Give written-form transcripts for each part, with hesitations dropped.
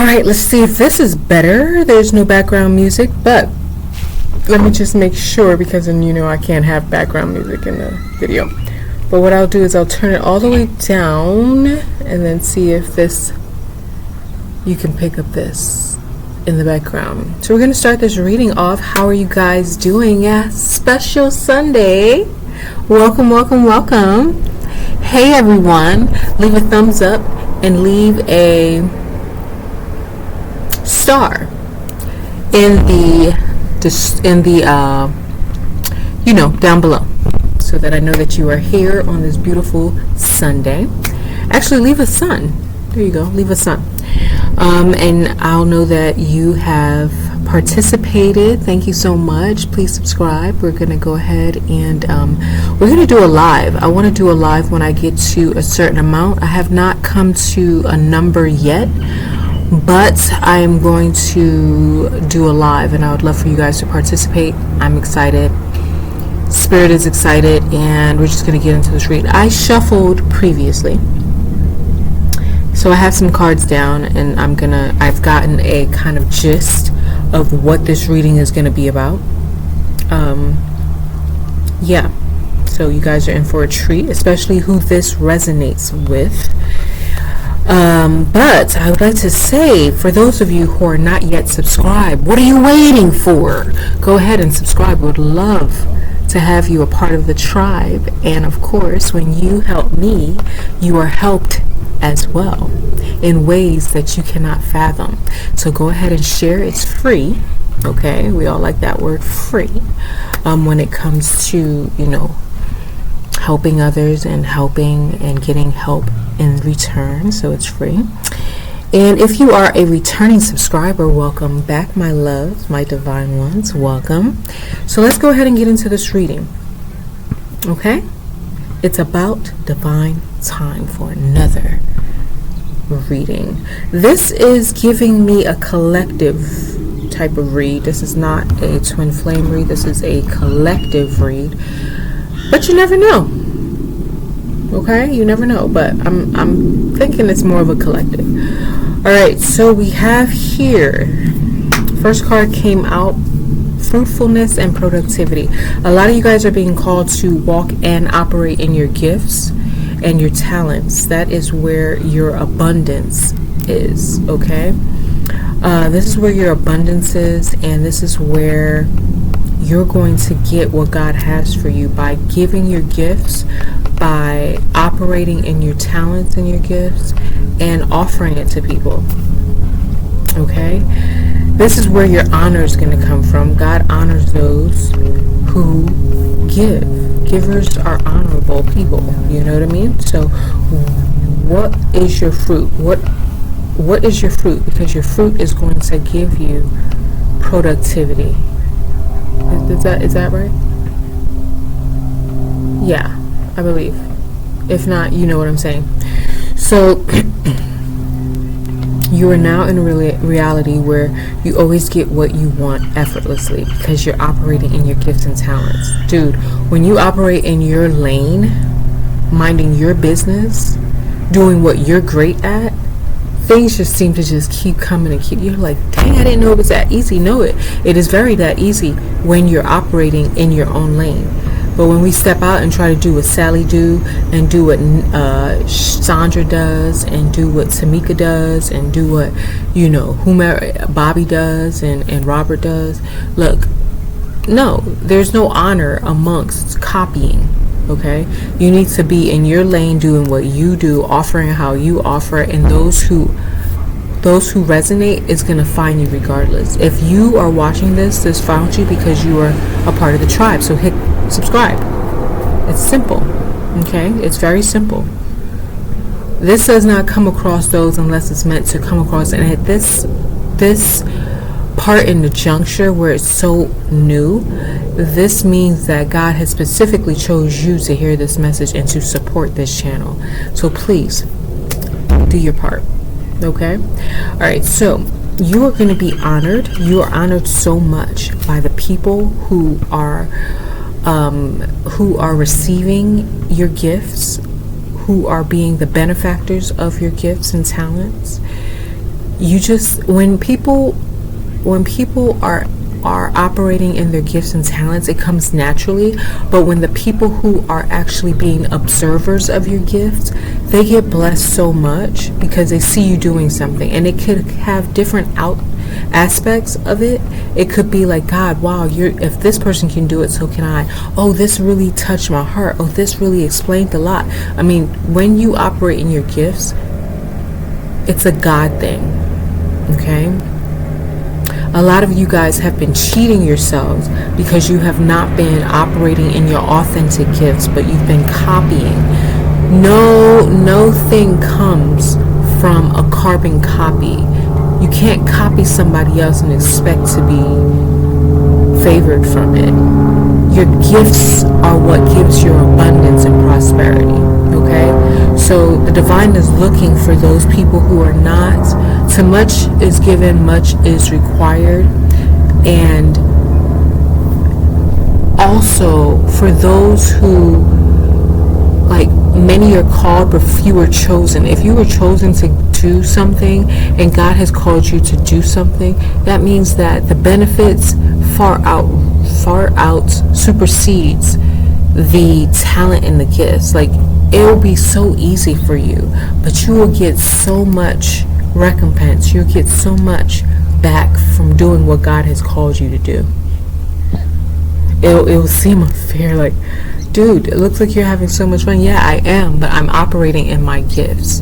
All right, let's see if this is better. There's no background music, but let me just make sure, because then I can't have background music in the video. But what I'll do is I'll turn it all the way down and then see if you can pick up this in the background. So we're going to start this reading off. How are you guys doing? Yeah, special Sunday. Welcome, welcome, welcome. Hey everyone, leave a thumbs up and leave a star in the down below, so that I know that you are here on this beautiful Sunday. Actually, leave a sun. There you go, leave a sun, and I'll know that you have participated. Thank you so much. Please subscribe. We're gonna go ahead and we're gonna do a live. I want to do a live when I get to a certain amount. I have not come to a number yet, but I am going to do a live, and I would love for you guys to participate. I'm excited. Spirit is excited, and we're just going to get into this read. I shuffled previously, so I have some cards down, and I've gotten a kind of gist of what this reading is going to be about. Yeah, so you guys are in for a treat, especially who this resonates with. But I would like to say, for those of you who are not yet subscribed, what are you waiting for? Go ahead and subscribe. Would love to have you a part of the tribe. And of course, when you help me, you are helped as well in ways that you cannot fathom. So go ahead and share. It's free. Okay, we all like that word, free, when it comes to helping others and helping and getting help in return. So it's free. And if you are a returning subscriber, welcome back, my loves, my divine ones. Welcome. So let's go ahead and get into this reading. Okay, it's about divine time for another reading. This is giving me a collective type of read. This is not a twin flame read. This is a collective read. But you never know. Okay, you never know. But I'm thinking it's more of a collective. All right, so we have here, first card came out, fruitfulness and productivity. A lot of you guys are being called to walk and operate in your gifts and your talents. That is where your abundance is. Okay, this is where your abundance is, and this is where you're going to get what God has for you by giving your gifts, by operating in your talents and your gifts, and offering it to people. Okay, this is where your honor is going to come from. God honors those who give. Givers are honorable people. You know what I mean? So what is your fruit? What is your fruit? Because your fruit is going to give you productivity. Is that right? Yeah, I believe. If not, you know what I'm saying. So you are now in a reality where you always get what you want effortlessly because you're operating in your gifts and talents. Dude, when you operate in your lane, minding your business, doing what you're great at, things just seem to just keep coming and you're like, dang, I didn't know it was that easy. No, it is very that easy when you're operating in your own lane. But when we step out and try to do what Sally do, and do what Sandra does, and do what Tamika does, and do what whomever Bobby does and Robert does, look, no, there's no honor amongst copying. Okay, you need to be in your lane, doing what you do, offering how you offer, and those who resonate is going to find you regardless. If you are watching this found you because you are a part of the tribe. So hit subscribe. It's simple. Okay, it's very simple. This does not come across those unless it's meant to come across. And at this part in the juncture where it's so new, this means that God has specifically chose you to hear this message and to support this channel. So please do your part. Okay, all right, so you are going to be honored. You are honored so much by the people who are receiving your gifts, who are being the benefactors of your gifts and talents. you just, when people are operating in their gifts and talents, it comes naturally. But when the people who are actually being observers of your gifts, they get blessed so much because they see you doing something, and it could have different aspects of it. It could be like, God, wow, if this person can do it, so can I. Oh, this really touched my heart. Oh, this really explained a lot. I mean, when you operate in your gifts, it's a God thing. Okay? A lot of you guys have been cheating yourselves because you have not been operating in your authentic gifts, but you've been copying. No thing comes from a carbon copy. You can't copy somebody else and expect to be favored from it. Your gifts are what gives your abundance and prosperity. Okay? So the divine is looking for those people who are not. To much is given, much is required. And also for those who, like, many are called but few are chosen. If you were chosen to do something and God has called you to do something, that means that the benefits far out supersedes the talent and the gifts. Like, it will be so easy for you, but you will get so much recompense. You'll get so much back from doing what God has called you to do. It'll seem unfair, like, dude, it looks like you're having so much fun. Yeah, I am, but I'm operating in my gifts,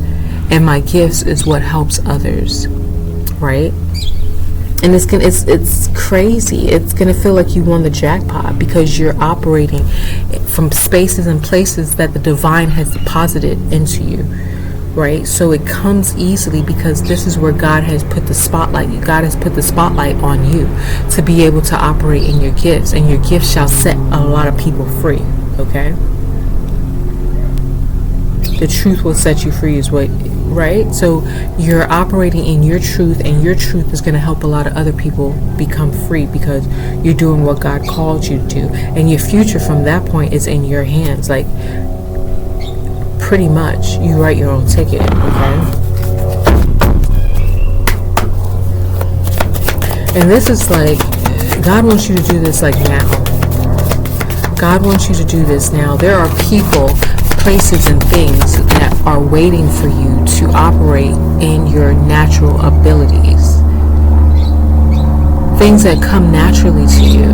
and my gifts is what helps others, right? And it's crazy. It's gonna feel like you won the jackpot because you're operating from spaces and places that the divine has deposited into you, right? So it comes easily because this is where God has put the spotlight. God has put the spotlight on you to be able to operate in your gifts, and your gifts shall set a lot of people free. Okay? The truth will set you free is what, right? So you're operating in your truth, and your truth is going to help a lot of other people become free because you're doing what God called you to do. And your future from that point is in your hands. Like, pretty much, you write your own ticket, okay? And this is like, God wants you to do this like now. God wants you to do this now. There are people, places, and things that are waiting for you to operate in your natural abilities. Things that come naturally to you.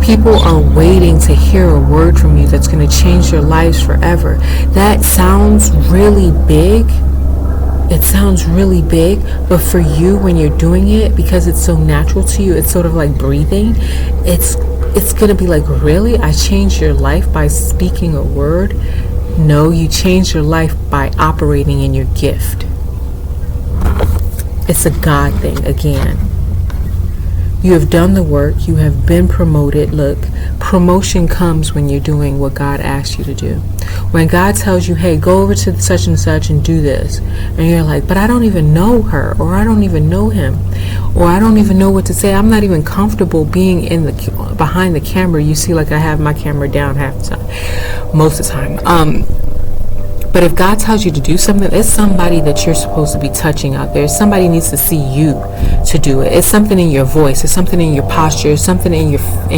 People are waiting to hear a word from you that's going to change their lives forever. That sounds really big. It sounds really big, but for you, when you're doing it, because it's so natural to you, it's sort of like breathing. It's going to be like, really? I changed your life by speaking a word? No, you changed your life by operating in your gift. It's a God thing again. You have done the work. You have been promoted. Look, promotion comes when you're doing what God asks you to do. When God tells you, hey, go over to such and such and do this, and you're like, but I don't even know her, or I don't even know him, or I don't even know what to say. I'm not even comfortable being behind the camera. You see, like, I have my camera down half the time, most of the time. But if God tells you to do something, it's somebody that you're supposed to be touching out there. Somebody needs to see you to do it. It's something in your voice. It's something in your posture. It's something in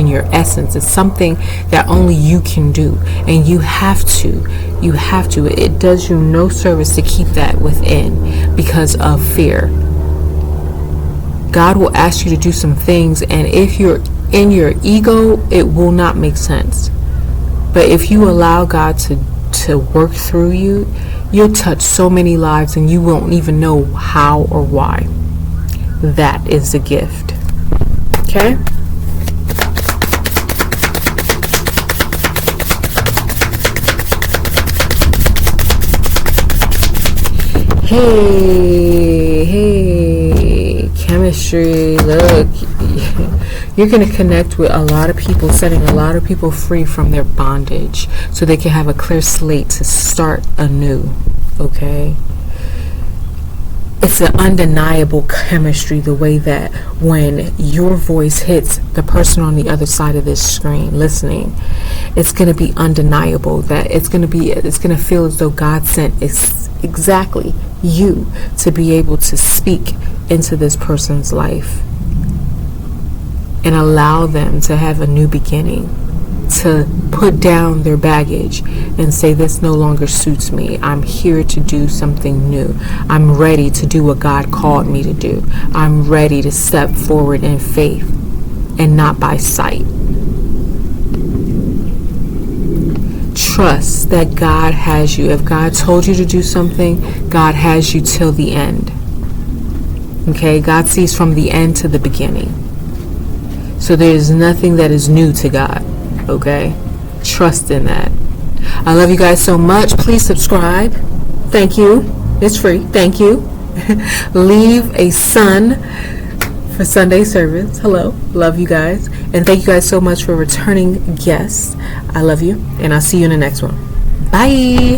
your essence. It's something that only you can do. And you have to. You have to. It does you no service to keep that within because of fear. God will ask you to do some things, and if you're in your ego, it will not make sense. But if you allow God to work through you, you'll touch so many lives and you won't even know how or why. That is a gift. Okay? Hey, chemistry, look. You're going to connect with a lot of people, setting a lot of people free from their bondage so they can have a clear slate to start anew, okay? It's an undeniable chemistry, the way that when your voice hits the person on the other side of this screen listening, it's going to be undeniable, that it's going to feel as though God sent exactly you to be able to speak into this person's life and allow them to have a new beginning, to put down their baggage and say, this no longer suits me. I'm here to do something new. I'm ready to do what God called me to do. I'm ready to step forward in faith and not by sight. Trust that God has you. If God told you to do something, God has you till the end. Okay? God sees from the end to the beginning. So there is nothing that is new to God. Okay? Trust in that. I love you guys so much. Please subscribe. Thank you. It's free. Thank you. Leave a sun for Sunday service. Hello. Love you guys. And thank you guys so much for returning guests. I love you. And I'll see you in the next one. Bye.